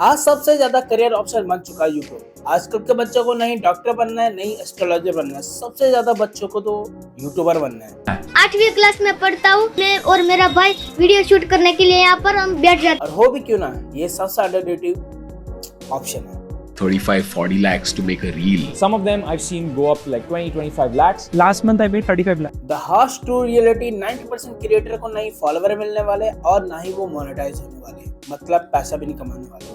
आज सबसे ज्यादा करियर ऑप्शन बन चुका है यूट्यूब। आजकल के बच्चों को नहीं डॉक्टर बनना है, नहीं एस्ट्रोलॉजर बनना है, सबसे ज्यादा बच्चों को तो यूट्यूबर बनना है। 8वीं क्लास में पढ़ता हूँ मैं और मेरा भाई वीडियो शूट करने के लिए यहाँ पर हम बैठ जाते और हो भी क्यों ना, ये सबसे अंडररेटेड ऑप्शन है। 35-40 lakhs to make a reel. Some of them I've seen go up like 20-25 lakhs. Last month I made 35 lakhs. The harsh true reality 90% creator को नहीं फॉलोवर मिलने वाले और ना ही वो मोनेटाइज होने वाले, मतलब पैसा भी नहीं कमाने वाले।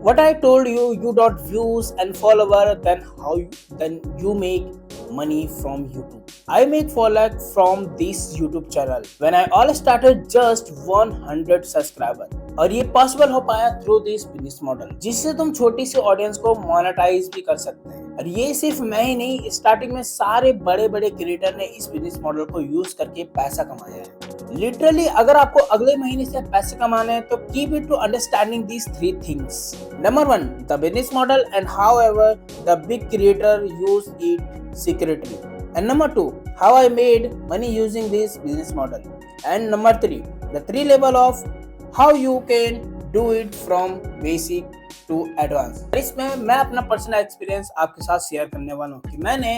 What I told you, you got views and follower, then you make money from YouTube. I make 4 lakh from this YouTube channel when I all started just 100 subscriber. और ये पॉसिबल हो पाया थ्रू दिस बिजनेस मॉडल, जिससे तुम छोटी सी audience को monetise भी कर सकते हैं। और ये सिर्फ मैं ही नहीं, स्टार्टिंग में सारे बड़े बड़े क्रिएटर ने इस बिजनेस मॉडल को यूज करके पैसा कमाया है। लिटरली अगर आपको अगले महीने से पैसे कमाने हैं तो keep it to understanding these 3 things. Number 1, the business model and however the big creator use it secretly. And number 2, how I made money using this business model. And number 3, the 3 level of how you can do it from basic to advanced. इसमें मैं अपना personal experience आपके साथ share करने वाला हूँ कि मैंने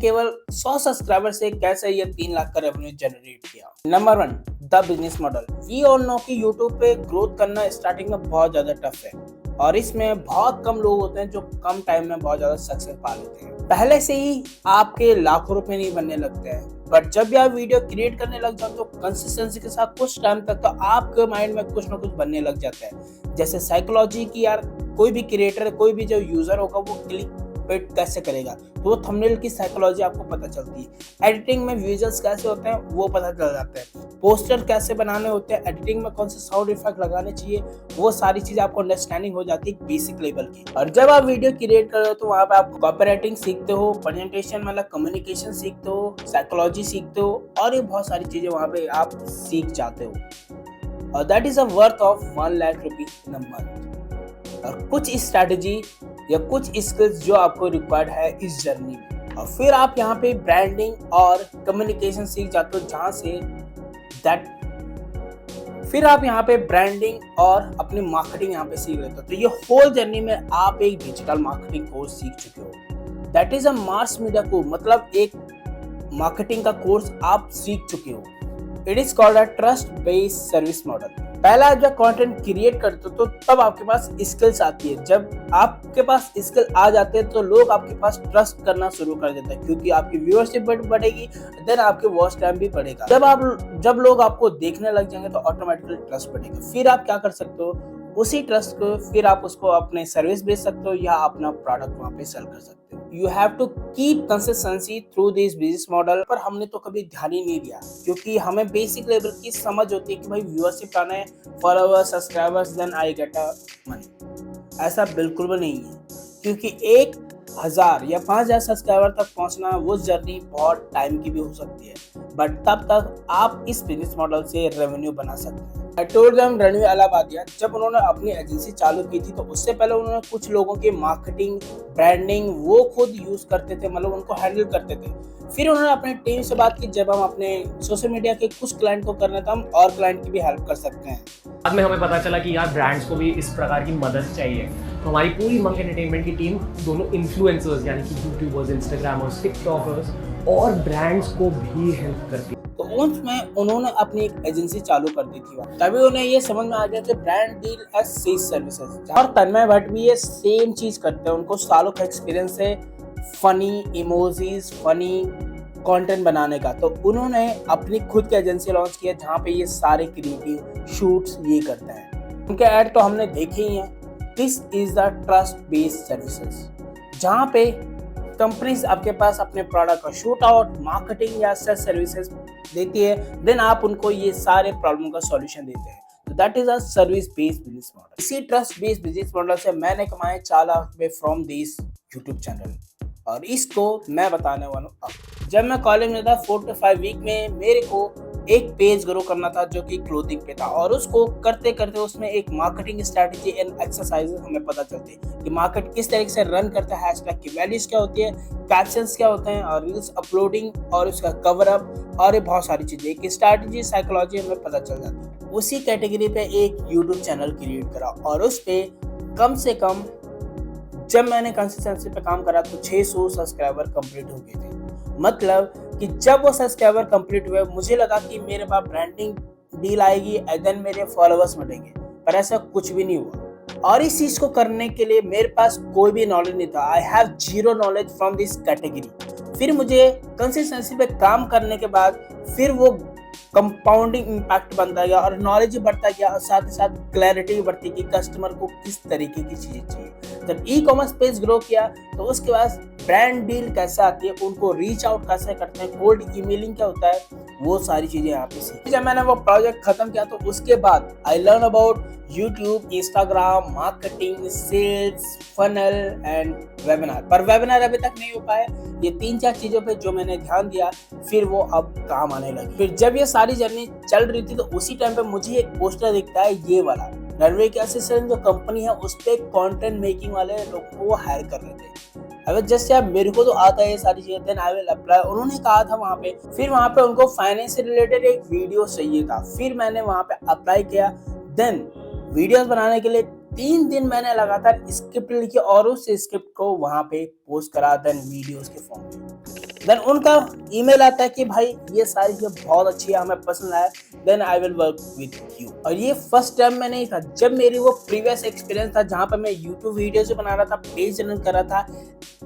केवल 100 सब्सक्राइबर से कैसे ये 3 लाख का रेवेन्यू जनरेट किया। Number 1, the business model. We all know कि यूट्यूब पे ग्रोथ करना स्टार्टिंग में बहुत ज्यादा टफ है और इसमें बहुत कम लोग होते हैं जो कम टाइम में बहुत ज्यादा सक्सेस पा लेते हैं। पहले से ही आपके लाखों रुपए नहीं बनने लगते हैं, बट जब भी आप वीडियो क्रिएट करने लग जाओ तो कंसिस्टेंसी के साथ कुछ टाइम तक तो आपके माइंड में कुछ ना कुछ बनने लग जाता है। जैसे साइकोलॉजी की, यार कोई भी क्रिएटर, कोई भी जो यूजर होगा वो क्लिक पेट कैसे करेगा, तो वो थंबनेल की साइकोलॉजी आपको पता चलती है। एडिटिंग में विजुअल्स कैसे होते हैं वो पता चल जाता है। पोस्टर कैसे बनाने होते हैं, एडिटिंग में कौन से साउंड इफेक्ट लगाने चाहिए, वो सारी चीजें आपको अंडरस्टैंडिंग हो जाती है बेसिक लेवल की। और जब आप वीडियो क्रिएट कर रहे हो तो वहाँ पे आप कॉपीराइटिंग सीखते हो, प्रेजेंटेशन मतलब कम्युनिकेशन सीखते हो, साइकोलॉजी सीखते हो और ये बहुत सारी चीजें वहाँ पे आप सीख जाते हो। और that is a worth of 1 lakh rupees in a month. और कुछ स्ट्रैटेजी या कुछ स्किल्स जो आपको रिक्वायर्ड है इस जर्नी में, और फिर आप यहाँ पे ब्रांडिंग और कम्युनिकेशन सीख जाते हो, जहाँ से फिर आप यहाँ पे ब्रांडिंग और अपनी मार्केटिंग यहाँ पे सीख लेते हो। तो ये होल जर्नी में आप एक डिजिटल मार्केटिंग कोर्स सीख चुके हो। That is a mass media course, मतलब एक मार्केटिंग का कोर्स आप सीख चुके हो। It is called a trust based service model. पहला जब कंटेंट क्रिएट करते हो तो तब आपके पास स्किल्स आती है। जब आपके पास स्किल आ जाते हैं तो लोग आपके पास ट्रस्ट करना शुरू कर देते हैं, क्योंकि आपकी व्यूअरशिप बढ़ेगी, देन आपके वॉच टाइम भी बढ़ेगा। जब लोग आपको देखने लग जाएंगे तो ऑटोमेटिकली ट्रस्ट बढ़ेगा। फिर आप क्या कर सकते हो, उसी ट्रस्ट को फिर आप उसको अपने सर्विस बेच सकते हो या अपना प्रोडक्ट वहाँ पे सेल कर सकते हो। You have to keep consistency through this business model. पर हमने तो कभी ध्यान ही नहीं दिया, क्योंकि हमें बेसिक लेवल की समझ होती है कि भाई व्यूअरशिप आना है, followers, subscribers, then I get a money. ऐसा बिल्कुल भी नहीं है, क्योंकि 1000 या 5000 सब्सक्राइबर तक पहुंचना वो जर्नी बहुत टाइम की भी हो सकती है, बट तब तक आप इस बिजनेस मॉडल से रेवेन्यू बना सकते हैं। I told them Ranveer Allahbadia, जब उन्होंने अपनी एजेंसी चालू की थी तो उससे पहले उन्होंने कुछ लोगों की मार्केटिंग, ब्रांडिंग वो खुद यूज करते थे, मतलब उनको हैंडल करते थे। फिर उन्होंने अपने टीम से बात की, जब हम अपने सोशल मीडिया के कुछ क्लाइंट को करना था, हम और क्लाइंट की भी हेल्प कर सकते हैं। बाद में हमें पता चला कि यार ब्रांड्स को भी इस प्रकार की मदद चाहिए, तो हमारी पूरी मंक एंटरटेनमेंट की टीम दोनों इन्फ्लुएंसर्स यानी कि यूट्यूबर्स, इंस्टाग्रामर्स, टिकटॉकर्स और ब्रांड्स को भी हेल्प करती है। तो उसमें उन्होंने अपनी एक एजेंसी चालू कर दी थी। तभी उन्हें ये समझ में आ गया कि brand deal as sales services. और तन्मय भट्ट भी ये सेम चीज करते हैं। उनको सालों का एक्सपीरियंस है फनी इमोजीज, फनी कंटेंट बनाने का। तो उन्होंने अपनी खुद की एजेंसी लॉन्च किया, जहाँ पे ये सारे क्रिएटिव शूट्स ये करते हैं। उनके ऐड तो हमने देखे ही हैं। This is the trust based services, जहाँ पे कंपनीज आपके पास अपने प्रोडक्ट का शूट आउट, मार्केटिंग या सेल्स सर्विसेज देती है, देन आप उनको ये सारे प्रॉब्लम का सॉल्यूशन देते हैं। तो that is a service based business model. इसी ट्रस्ट बेस्ड बिजनेस मॉडल से मैंने कमाए 4 लाख रुपए फ्रॉम दिस यूट्यूब चैनल, और इसको मैं बताने वाला हूँ अब। जब मैं कॉलेज में था 4 to 5 वीक में मेरे को एक पेज ग्रो करना था जो कि क्लोथिंग पे था, और उसको करते करते उसमें एक मार्केटिंग स्ट्रैटेजी एंड एक्सरसाइजेस हमें पता चलती है कि मार्केट किस तरीके से रन करता है, हैशटैग की वैल्यूज क्या होती है, कैप्शंस क्या होते हैं, और रील्स अपलोडिंग और उसका कवर अप और ये बहुत सारी चीजें, एक स्ट्रैटेजी, साइकोलॉजी हमें पता चल जाती है। उसी कैटेगरी पे एक यूट्यूब चैनल क्रिएट करा और उस पे कम से कम जब मैंने कंसिस्टेंसी पे काम करा तो 600 सब्सक्राइबर कंप्लीट हो गए थे। मतलब कि जब वो सब्सक्राइबर कंप्लीट हुए मुझे लगा कि मेरे पास ब्रांडिंग डील आएगी एंड देन मेरे फॉलोअर्स बढ़ेंगे, पर ऐसा कुछ भी नहीं हुआ। और इस चीज को करने के लिए मेरे पास कोई भी नॉलेज नहीं था। I have zero knowledge from this category. फिर मुझे कंसिस्टेंसी पे काम करने के बाद फिर वो कंपाउंडिंग इम्पैक्ट बनता गया और नॉलेज बढ़ता गया और साथ ही साथ क्लैरिटी भी बढ़ती कि कस्टमर को किस तरीके की चीजें चाहिए। जब ई कॉमर्स पेज ग्रो किया तो उसके बाद ब्रांड डील कैसे आती है, उनको रीच आउट कैसे करते हैं, कोल्ड ईमेलिंग क्या होता है, वो सारी चीजें यहाँ पे सीखी। जब मैंने वो प्रोजेक्ट खत्म किया तो उसके बाद I learn about YouTube, Instagram, marketing, sales, funnel and webinar. पर वेबिनार अभी तक नहीं हो पाए। ये 3-4 चीजों पे जो मैंने ध्यान दिया फिर वो अब काम आने लगी। फिर जब ये सारी जर्नी चल रही थी तो उसी टाइम पे मुझे एक पोस्टर दिखता है, ये वाला रनवे के असिस्टेंट जो कंपनी है उस पे कंटेंट मेकिंग वाले लोग को वो हायर कर रहे थे। अगर जैसे यार मेरे को तो आता है ये सारी चीजें, देन आई विल अप्लाई। उन्होंने कहा था वहाँ पे, फिर वहाँ पे उनको फाइनेंस से रिलेटेड एक वीडियो चाहिए था। फिर मैंने वहाँ पे अप्लाई किया। देन वीडियोस बनाने के लिए 3 दिन मैंने लगातार स्क्रिप्ट लिखी और उस स्क्रिप्ट को वहाँ पे पोस्ट करा, देन वीडियोस के फॉर्म में। देन उनका ईमेल आता है कि भाई ये सारी चीजें बहुत अच्छी है, हमें पसंद आया, then I will work with you. और ये फर्स्ट टाइम में नहीं था, जब मेरी वो प्रीवियस एक्सपीरियंस था जहाँ पर मैं यूट्यूब वीडियोस बना रहा था, पेज रन कर रहा था,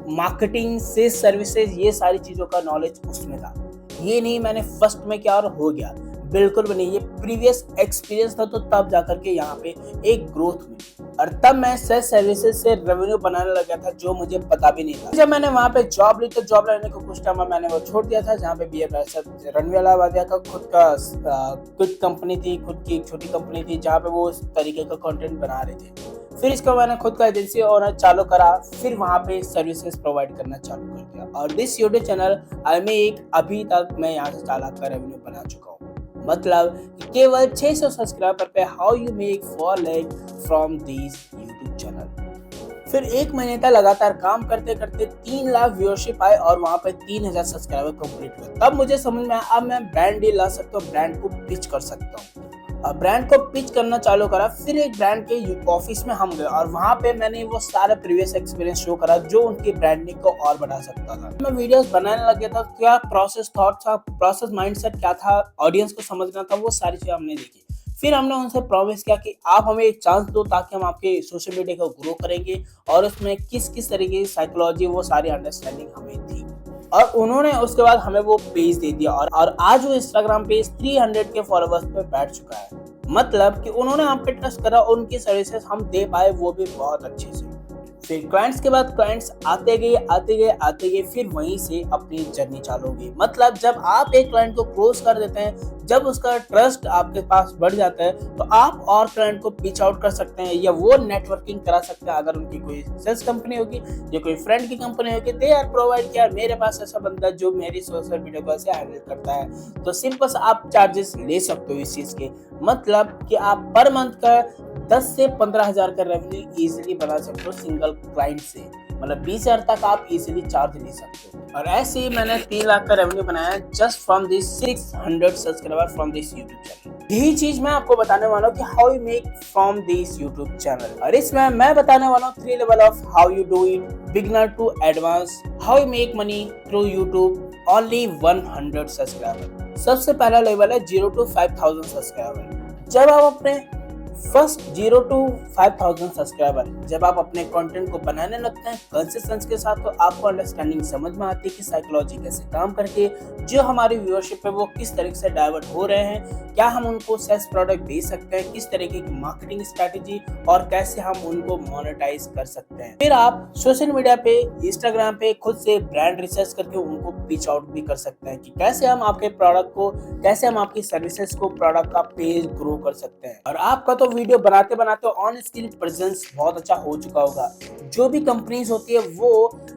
मार्केटिंग से सर्विसेज, ये सारी चीजों का नॉलेज उसमें था। ये नहीं मैंने फर्स्ट में क्या और हो गया, बिल्कुल भी नहीं। ये प्रीवियस एक्सपीरियंस था तो तब जाकर के यहाँ पे एक ग्रोथ हुई और तब मैं सेल्स सर्विसेज से रेवेन्यू बनाने लगा था जो मुझे पता भी नहीं था। जब मैंने वहाँ पे जॉब ली तो जॉब लेने को कुछ टाइम मैंने वो छोड़ दिया था, जहाँ पे BF रणवीर अलाहाबादिया का खुद का क्विक कंपनी थी, खुद की एक छोटी कंपनी थी जहाँ पे वो इस तरीके का कंटेंट बना रहे थे। फिर इसको मैंने खुद का एजेंसी ओनर चालू करा, फिर वहाँ पे सर्विसेज प्रोवाइड करना चालू कर दिया और दिस यूट्यूब चैनल अभी तक मैं यहाँ से 4 लाख का रेवेन्यू बना चुका हूँ। मतलब केवल 600 सब्सक्राइबर पे how you make 4 lakh from this YouTube channel. फिर 1 महीने तक लगातार काम करते करते 3 लाख व्यूअरशिप आए और वहाँ पे 3000 सब्सक्राइबर कंप्लीट हुए। तब मुझे समझ में आया अब मैं ब्रांड डील ला सकता हूँ, ब्रांड को पिच कर सकता हूँ। ब्रांड को पिच करना चालू करा। फिर एक ब्रांड के ऑफिस में हम गए और वहाँ पे मैंने वो सारा प्रीवियस एक्सपीरियंस शो करा जो उनकी ब्रांडिंग को और बढ़ा सकता था। मैं वीडियोस बनाने लग गया था, क्या प्रोसेस थॉट था, प्रोसेस माइंडसेट क्या था, ऑडियंस को समझना था, वो सारी चीजें हमने देखी। फिर हमने उनसे प्रॉमिस किया कि आप हमें एक चांस दो ताकि हम आपके सोशल मीडिया को ग्रो करेंगे और उसमें किस किस तरीके की साइकोलॉजी, वो सारी अंडरस्टैंडिंग हमें थी। और उन्होंने उसके बाद हमें वो पेज दे दिया और आज वो इंस्टाग्राम पेज 300 के फॉलोअर्स पे बैठ चुका है। मतलब कि उन्होंने हम पे ट्रस्ट करा और उनकी सर्विसेज हम दे पाए, वो भी बहुत अच्छे से। फिर क्लाइंट्स के बाद क्लाइंट्स आते गए, फिर वहीं से अपनी जर्नी चालू होगी। मतलब जब आप एक क्लाइंट को क्लोज कर देते हैं, जब उसका ट्रस्ट आपके पास बढ़ जाता है तो आप और क्लाइंट को पिच आउट कर सकते हैं या वो नेटवर्किंग करा सकते हैं। अगर उनकी कोई सेल्स कंपनी होगी या कोई फ्रेंड की कंपनी होगी, दे आर प्रोवाइड किया मेरे पास ऐसा बंदा जो मेरी सोशल मीडिया को ऐसे हैंडल करता है, तो सिंपल से आप चार्जेस ले सकते हो इस चीज के। मतलब कि आप पर मंथ का 10 से 15,000 का रेवेन्यू इजीली बना सकते हो सिंगल क्लाइंट से। मतलब 20,000 तक आप इजीली चार्ज ले सकते हो। और ऐसे ही मैंने 3 लाख का रेवेन्यू बनाया just from this 600 subscriber from this YouTube channel. यही चीज मैं आपको बताने वाला हूँ कि how you make from this YouTube channel. और इसमें मैं बताने वाला हूँ 3 level of how you do it, beginner to advance, how you make money through YouTube only 100 subscriber. सबसे पहला लेवल है 0 to 5,000 सब्सक्राइबर। जब आप अपने फर्स्ट 0 to 5,000 सब्सक्राइबर जब आप अपने कंटेंट को बनाने लगते हैं कंसिस्टेंसी के साथ, तो आपको अंडरस्टैंडिंग समझ में आती है कि साइकोलॉजी कैसे काम करती है, जो हमारी व्यूअरशिप है वो किस तरीके से डाइवर्ट हो रहे हैं, क्या हम उनको सेल्स प्रोडक्ट दे सकते हैं, किस तरीके की मार्केटिंग स्ट्रेटेजी और कैसे हम उनको मोनेटाइज कर सकते हैं। फिर आप सोशल मीडिया पे, इंस्टाग्राम पे खुद से ब्रांड रिसर्च करके उनको पिच आउट भी कर सकते हैं कि कैसे हम आपके प्रोडक्ट को, कैसे हम आपकी सर्विसेज को, प्रोडक्ट का पेज ग्रो कर सकते हैं। और आपका तो आपका वीडियो बनाते बनाते ऑन स्क्रीन प्रेजेंस बहुत अच्छा हो चुका होगा। जो भी कंपनीज होती है वो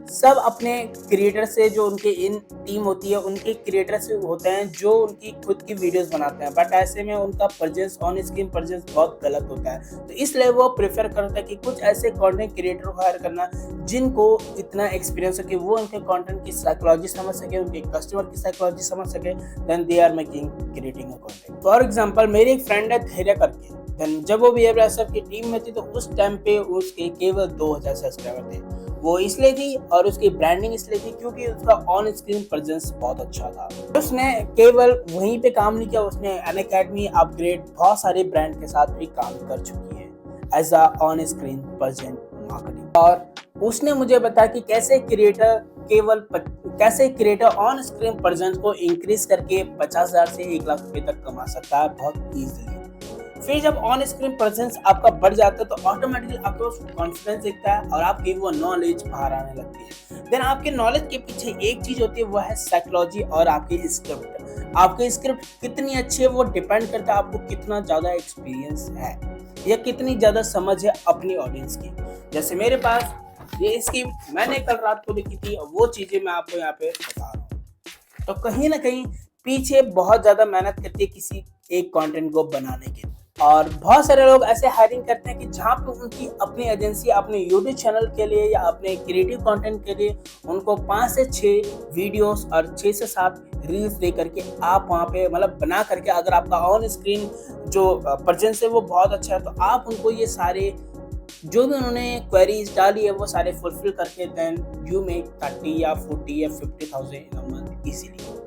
सब अपने क्रिएटर से, जो उनके इन टीम होती है उनके क्रिएटर से होते हैं जो उनकी खुद की वीडियोस बनाते हैं, बट ऐसे में उनका प्रेजेंस, ऑन स्क्रीन प्रेजेंस बहुत गलत होता है। तो इसलिए वो प्रेफर करता है कि कुछ ऐसे कंटेंट क्रिएटर को हायर करना जिनको इतना एक्सपीरियंस हो कि वो उनके कंटेंट की साइकोलॉजी समझ सके, उनके कस्टमर की साइकोलॉजी समझ सके, then they are making creating a content. For example मेरी एक फ्रेंड है धैर्य करके, देन जब वो BFSF की टीम में थी तो उस टाइम पे उसके केवल 2000 सब्सक्राइबर थे। वो इसलिए थी और उसकी ब्रांडिंग इसलिए थी क्योंकि उसका ऑन स्क्रीन प्रेजेंस बहुत अच्छा था। उसने केवल वहीं पे काम नहीं किया, उसने अनअकैडमी, अपग्रेड, बहुत सारे ब्रांड के साथ भी काम कर चुकी है as a on screen present marketing. और उसने मुझे बताया कि कैसे क्रिएटर ऑन स्क्रीन प्रेजेंस को इंक्रीज करके 50,000 से 1 लाख रुपए तक कमा सकता है बहुत इजीली। फिर जब ऑन स्क्रीन प्रेजेंस आपका बढ़ जाता है तो ऑटोमेटिकली आपके पास कॉन्फिडेंस दिखता है और आपकी वो नॉलेज बाहर आने लगती है। देन आपके नॉलेज के पीछे एक चीज होती है, वो है साइकोलॉजी और आपकी स्क्रिप्ट। आपकी स्क्रिप्ट कितनी अच्छी है वो डिपेंड करता है आपको कितना ज्यादा एक्सपीरियंस है या कितनी ज्यादा समझ है अपनी ऑडियंस की। जैसे मेरे पास ये स्क्रिप्ट मैंने कल रात को लिखी थी, वो चीजें मैं आपको यहाँ पे बता रहा हूँ। तो कहीं ना कहीं पीछे बहुत ज्यादा मेहनत करती है किसी एक कंटेंट को बनाने के। और बहुत सारे लोग ऐसे हायरिंग करते हैं कि जहाँ पे उनकी अपनी एजेंसी अपने यूट्यूब चैनल के लिए या अपने क्रिएटिव कंटेंट के लिए उनको 5 से 6 वीडियोस और 6 से 7 रील्स दे करके आप वहाँ पे मतलब बना करके, अगर आपका ऑन स्क्रीन जो प्रेजेंस है वो बहुत अच्छा है तो आप उनको ये सारे जो भी उन्होंने क्वेरीज डाली है वो सारे फुलफिल करके देन यू मेक 30 या 40 या 50,000 in a month easily.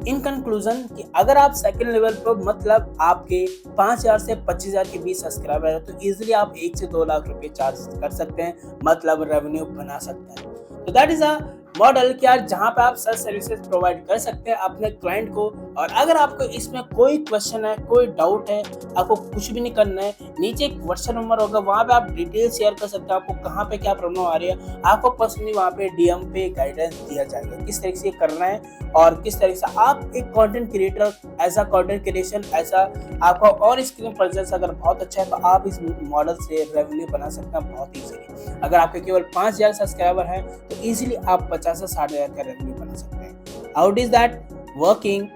In conclusion कि अगर आप सेकंड लेवल पर मतलब आपके 5,000 से 25,000 के बीच सब्सक्राइबर है तो इजीली आप 1 से 2 लाख रुपए चार्ज कर सकते हैं, मतलब रेवेन्यू बना सकते हैं। तो दैट इज अ मॉडल कि यार जहाँ पे आप सेल्फ सर्विसेज प्रोवाइड कर सकते हैं अपने क्लाइंट को। और अगर आपको इसमें कोई क्वेश्चन है, कोई डाउट है, आपको कुछ भी नहीं करना है, नीचे एक व्हाट्सएप नंबर होगा, वहाँ पे आप डिटेल शेयर कर सकते हैं, आपको कहाँ पे क्या प्रॉब्लम आ रही है, आपको पर्सनली वहाँ पे DM पे गाइडेंस दिया जाएगा किस तरीके से करना है और किस तरीके से आप एक कंटेंट क्रिएटर ऐसा कंटेंट क्रिएशन ऐसा आपका ऑन स्क्रीन प्रेजेंस अगर बहुत अच्छा है तो आप इस मॉडल से रेवेन्यू बना सकते हैं बहुत ईजिली। अगर आपके केवल 5,000 सब्सक्राइबर हैं तो इजीली आप 50 से 60,000 का रेवेन्यू बना सकते हैं। How is that working?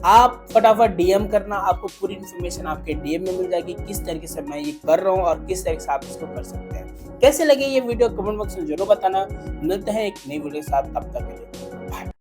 आप फटाफट DM करना, आपको पूरी इन्फॉर्मेशन आपके DM में मिल जाएगी किस तरीके से मैं ये कर रहा हूँ और किस तरीके से आप इसको कर सकते हैं। कैसे लगे ये वीडियो कमेंट बॉक्स में जरूर बताना। मिलते हैं एक नई वीडियो के साथ, तब तक के लिए।